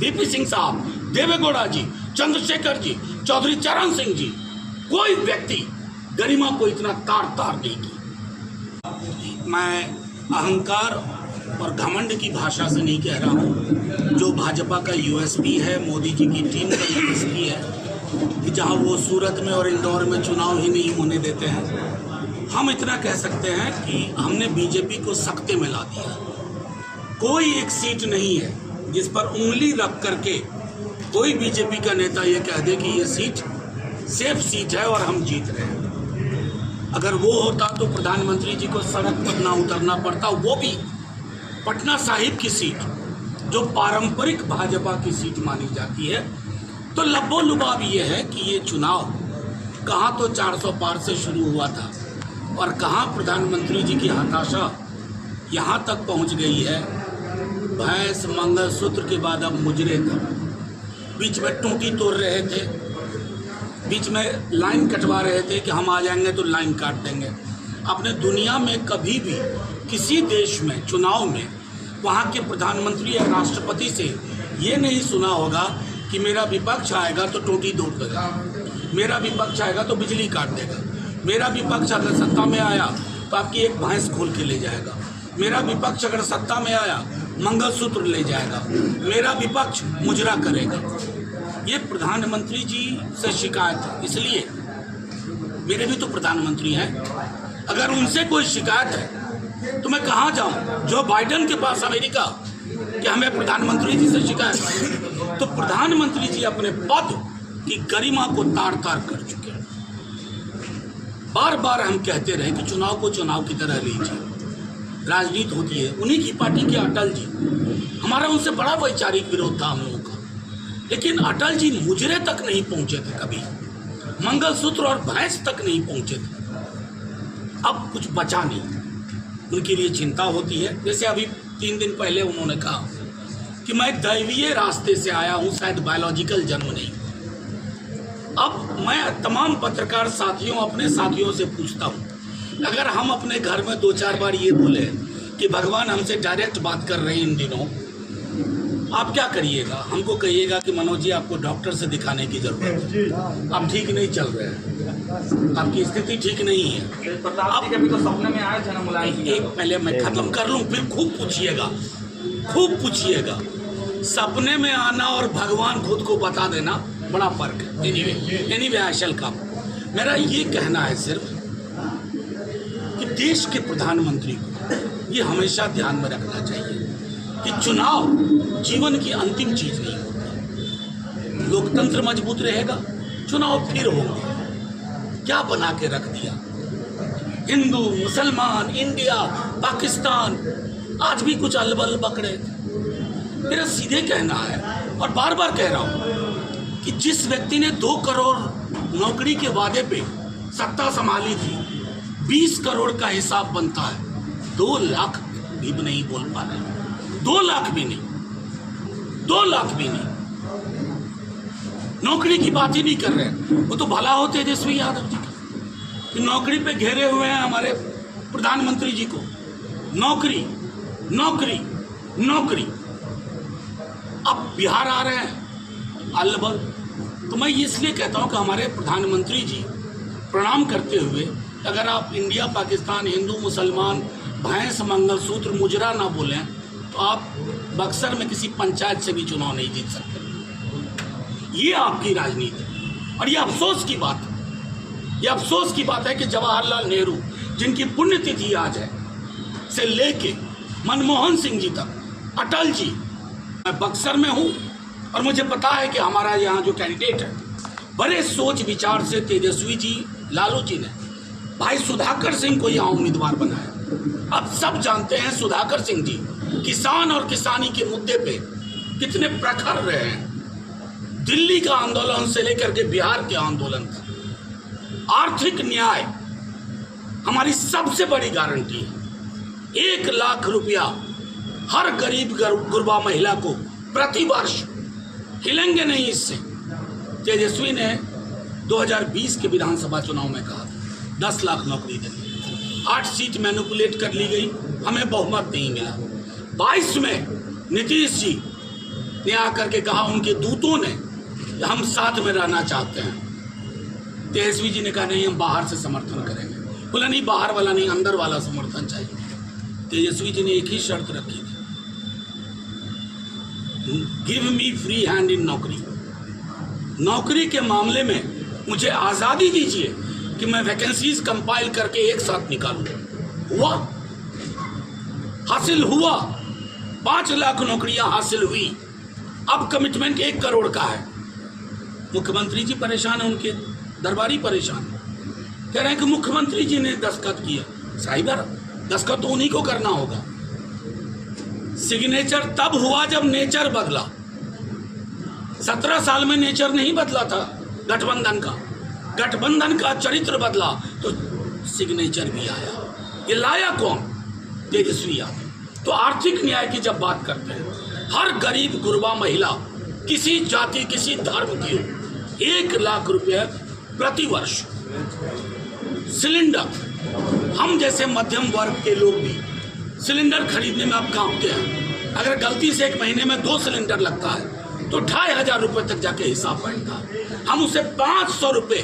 VP Singh साहब, देवेगौड़ा जी, चंद्रशेखर जी, चौधरी चरण सिंह जी, कोई व्यक्ति गरिमा को इतना तार नहीं की। मैं अहंकार और घमंड की भाषा से नहीं कह रहा हूँ। जो भाजपा का यूएसपी है, मोदी जी की टीम का यूएसपी है कि जहाँ वो सूरत में और इंदौर में चुनाव ही नहीं होने देते हैं। हम इतना कह सकते हैं कि हमने बीजेपी को सख्ते में ला दिया। कोई एक सीट नहीं है जिस पर उंगली रख करके कोई बीजेपी का नेता ये कह दे कि ये सीट सेफ सीट है और हम जीत रहे हैं। अगर वो होता तो प्रधानमंत्री जी को सड़क पर ना उतरना पड़ता, वो भी पटना साहिब की सीट जो पारंपरिक भाजपा की सीट मानी जाती है। तो लब्बो लुबाब ये है कि ये चुनाव कहाँ तो 400 पार से शुरू हुआ था और कहाँ प्रधानमंत्री जी की हताशा यहाँ तक पहुँच गई है। भैंस मंगलसूत्र के बाद अब मुजरे तक, बीच में टूटी तोड़ रहे थे, बीच में लाइन कटवा रहे थे कि हम आ जाएंगे तो लाइन काट देंगे। आपने दुनिया में कभी भी किसी देश में चुनाव में वहाँ के प्रधानमंत्री या राष्ट्रपति से ये नहीं सुना होगा कि मेरा विपक्ष आएगा तो टूटी तोड़ देगा, मेरा विपक्ष आएगा तो बिजली काट देगा, मेरा विपक्ष अगर सत्ता में आया तो आपकी एक भैंस खोल के ले जाएगा, मेरा विपक्ष अगर सत्ता में आया मंगलसूत्र ले जाएगा, मेरा विपक्ष मुजरा करेगा। ये प्रधानमंत्री जी से शिकायत है। इसलिए मेरे भी तो प्रधानमंत्री हैं, अगर उनसे कोई शिकायत है तो मैं कहाँ जाऊँ? जो बाइडेन के पास अमेरिका कि हमें प्रधानमंत्री जी से शिकायत है। तो प्रधानमंत्री जी अपने पद की गरिमा को तार कर चुके हैं। बार बार हम कहते रहे कि चुनाव को चुनाव की तरह लीजिए, राजनीति होती है। उन्हीं की पार्टी के अटल जी, हमारा उनसे बड़ा वैचारिक विरोध था हम लोगों का, लेकिन अटल जी मुजरे तक नहीं पहुंचे थे, कभी मंगलसूत्र और भैंस तक नहीं पहुंचे थे। अब कुछ बचा नहीं, उनके लिए चिंता होती है। जैसे अभी 3 दिन पहले उन्होंने कहा कि मैं दैवीय रास्ते से आया हूं, शायद बायोलॉजिकल जन्म नहीं। अब मैं तमाम पत्रकार साथियों, अपने साथियों से पूछता हूं, अगर हम अपने घर में 2-4 बार ये बोले कि भगवान हमसे डायरेक्ट बात कर रहे हैं इन दिनों, आप क्या करिएगा? हमको कहिएगा कि मनोज जी आपको डॉक्टर से दिखाने की जरूरत है, आप ठीक नहीं चल रहे हैं, आपकी स्थिति ठीक नहीं है। प्रताप जी कभी तो सपने में आए थे ना मुलायम जी। एक पहले मैं खत्म कर लूं, फिर खूब पूछिएगा। सपने में आना और भगवान खुद को बता देना बड़ा फर्क है। एनीवे आई शैल कम। मेरा ये कहना है सिर्फ कि देश के प्रधानमंत्री को ये हमेशा ध्यान में रखना चाहिए कि चुनाव जीवन की अंतिम चीज नहीं होती। लोकतंत्र मजबूत रहेगा, चुनाव फिर होंगे। क्या बना के रख दिया? हिंदू, मुसलमान, इंडिया, पाकिस्तान, आज भी कुछ अलबल बकरे। मेरा सीधे कहना है और बार बार कह रहा हूं कि जिस व्यक्ति ने 2 करोड़ नौकरी के वादे पे सत्ता संभाली थी, 20 करोड़ का हिसाब बनता है, 2 लाख भी नहीं बोल पा रहे, 2 लाख भी नहीं, 2 लाख भी नहीं, नौकरी की बात ही नहीं कर रहे। वो तो भला हो तेजस्वी यादव जी का कि नौकरी पे घेरे हुए हैं हमारे प्रधानमंत्री जी को, नौकरी नौकरी नौकरी। अब बिहार आ रहे हैं अलबल। तो मैं इसलिए कहता हूं कि हमारे प्रधानमंत्री जी प्रणाम करते हुए, अगर आप इंडिया, पाकिस्तान, हिंदू, मुसलमान, भैंस, मंगलसूत्र, मुजरा ना बोलें तो आप बक्सर में किसी पंचायत से भी चुनाव नहीं जीत सकते। ये आपकी राजनीति है और ये अफसोस की बात है। ये अफसोस की बात है कि जवाहरलाल नेहरू, जिनकी पुण्यतिथि आज है, से लेके मनमोहन सिंह जी तक, अटल जी, मैं बक्सर में हूँ और मुझे पता है कि हमारा यहाँ जो कैंडिडेट है, बड़े सोच विचार से तेजस्वी जी, लालू जी ने भाई सुधाकर सिंह को यहाँ उम्मीदवार बनाया। अब सब जानते हैं सुधाकर सिंह जी किसान और किसानी के मुद्दे पे कितने प्रखर रहे हैं। दिल्ली का आंदोलन से लेकर के बिहार के आंदोलन तक आर्थिक न्याय हमारी सबसे बड़ी गारंटी है। 1 लाख रुपया हर गरीब गुरबा महिला को प्रति वर्ष, हिलेंगे नहीं इससे। तेजस्वी ने 2020 के विधानसभा चुनाव में कहा 10 लाख नौकरी देंगे, 8 सीट मैनिपुलेट कर ली गई, हमें बहुमत नहीं मिला। 22 में नीतीश जी ने आकर के कहा, उनके दूतों ने, हम साथ में रहना चाहते हैं। तेजस्वी जी ने कहा नहीं, हम बाहर से समर्थन करेंगे। बोला नहीं, बाहर वाला नहीं, अंदर वाला समर्थन चाहिए। तेजस्वी जी ने एक ही शर्त रखी थी, give me free hand in नौकरी। नौकरी के मामले में मुझे आज़ादी दीजिए कि मैं वैकेंसीज कंपाइल करके एक साथ निकालूं। हुआ, हासिल हुआ, 5 लाख नौकरियां हासिल हुई। अब कमिटमेंट 1 करोड़ का है। मुख्यमंत्री जी परेशान है, उनके दरबारी परेशान है, कह रहे हैं कि मुख्यमंत्री जी ने दस्तखत किया। साहिब दस्तखत तो उन्हीं को करना होगा। सिग्नेचर तब हुआ जब नेचर बदला। 17 साल में नेचर नहीं बदला था गठबंधन का। गठबंधन का चरित्र बदला तो सिग्नेचर भी आया। ये लाया कौन? तेजस्वी यादव। तो आर्थिक न्याय की जब बात करते हैं, हर गरीब गुरबा महिला, किसी जाति किसी धर्म की हो, 1 लाख रुपए प्रति वर्ष सिलेंडर। हम जैसे मध्यम वर्ग के लोग भी सिलेंडर खरीदने में अब कांपते हैं। अगर गलती से 1 महीने में 2 सिलेंडर लगता है तो 2500 रुपये तक जाके हिसाब बैठता है। हम उसे 500 रुपये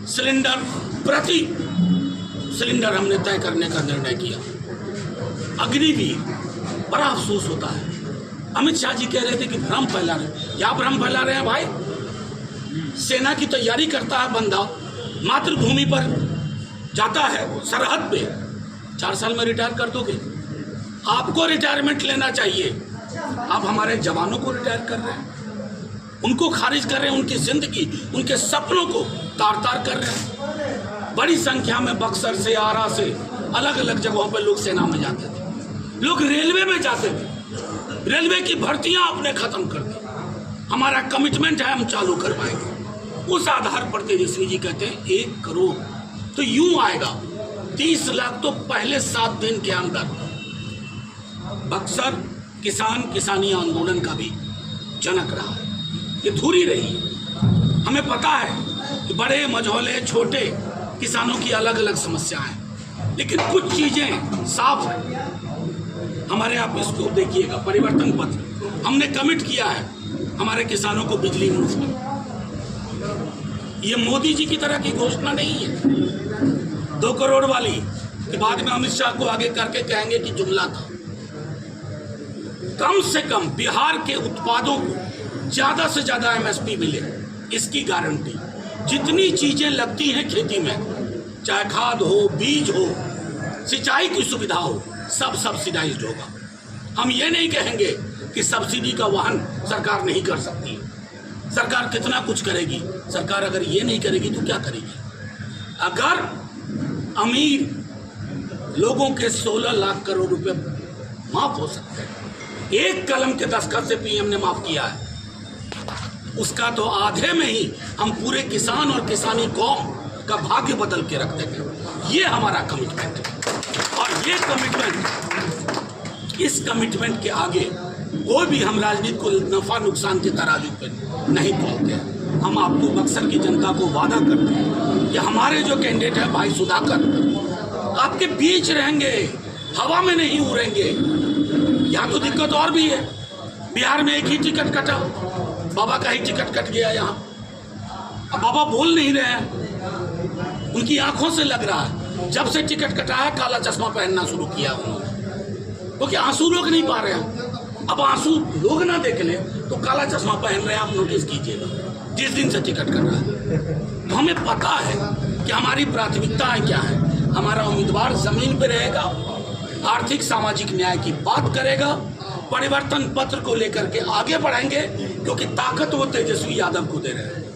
सिलेंडर प्रति सिलेंडर हमने तय करने का निर्णय किया। अग्निवीर, बड़ा अफसोस होता है। अमित शाह जी कह रहे थे कि भ्रम फैला रहे हैं। क्या भ्रम फैला रहे हैं भाई? सेना की तैयारी करता है बंदा, मातृभूमि पर जाता है, सरहद पे, 4 साल में रिटायर कर दोगे। आपको रिटायरमेंट लेना चाहिए। आप हमारे जवानों को रिटायर कर रहे हैं, उनको खारिज कर रहे हैं, उनकी जिंदगी, उनके सपनों को तार तार कर रहे हैं। बड़ी संख्या में बक्सर से, आरा से, अलग अलग जगहों पर लोग सेना में जाते थे, लोग रेलवे में जाते थे। रेलवे की भर्तियां आपने खत्म कर दी। हमारा कमिटमेंट है, हम चालू करवाएंगे। उस आधार पर तेजस्वी जी कहते हैं 1 करोड़ तो यूं आएगा। 30 लाख तो पहले 7 दिन के अंदर। बक्सर किसानी आंदोलन का भी जनक रहा है, ये धुरी रही है। हमें पता है कि बड़े मझौले छोटे किसानों की अलग अलग समस्याएं हैं, लेकिन कुछ चीजें साफ है हमारे। आप इसको देखिएगा, परिवर्तन पत्र हमने कमिट किया है हमारे किसानों को बिजली मुफ्त। ये मोदी जी की तरह की घोषणा नहीं है 2 करोड़ वाली, कि बाद में अमित शाह को आगे करके कहेंगे कि जुमला था। कम से कम बिहार के उत्पादों को ज्यादा से ज्यादा एमएसपी मिले, इसकी गारंटी। जितनी चीजें लगती हैं खेती में, चाहे खाद हो, बीज हो, सिंचाई की सुविधा हो, सब सब्सिडाइज्ड होगा। हम ये नहीं कहेंगे कि सब्सिडी का वहन सरकार नहीं कर सकती। सरकार कितना कुछ करेगी। सरकार अगर ये नहीं करेगी तो क्या करेगी? अगर अमीर लोगों के 16 लाख करोड़ रुपए माफ हो सकते हैं, 1 कलम के दस्तखत से पीएम ने माफ किया है, उसका तो आधे में ही हम पूरे किसान और किसानी कौम का भाग्य बदल के रख देंगे। ये हमारा कमिटमेंट है। और ये कमिटमेंट, इस कमिटमेंट के आगे कोई भी हम राजनीति को नफा नुकसान के तराजू पे नहीं तोलते हैं। हम आपको बक्सर की जनता को वादा करते हैं कि हमारे जो कैंडिडेट है भाई सुधाकर आपके बीच रहेंगे, हवा में नहीं उड़ेंगे। यहाँ तो दिक्कत और भी है, बिहार में एक ही टिकट कटा, बाबा का ही टिकट कट गया। यहाँ अब बाबा बोल नहीं रहे हैं, उनकी आंखों से लग रहा है। जब से टिकट कटा है काला चश्मा पहनना शुरू किया उन्होंने, क्योंकि आंसू रोक नहीं पा रहे हैं। अब आंसू लोग ना देख ले तो काला चश्मा पहन रहे हैं, आप नोटिस कीजिएगा। जिस दिन से टिकट कर रहा है तो हमें पता है कि हमारी प्राथमिकताएं क्या है। हमारा उम्मीदवार जमीन पे रहेगा, आर्थिक सामाजिक न्याय की बात करेगा, परिवर्तन पत्र को लेकर के आगे बढ़ेंगे, क्योंकि ताकत वो तेजस्वी यादव को दे रहे हैं।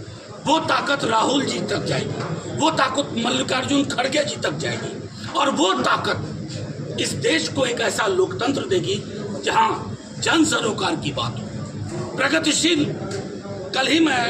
वो ताकत राहुल जी तक जाएगी, वो ताकत मल्लिकार्जुन खड़गे जी तक जाएगी, और वो ताकत इस देश को एक ऐसा लोकतंत्र देगी जहां जन सरोकार की बात हो, प्रगतिशील। कल ही मैं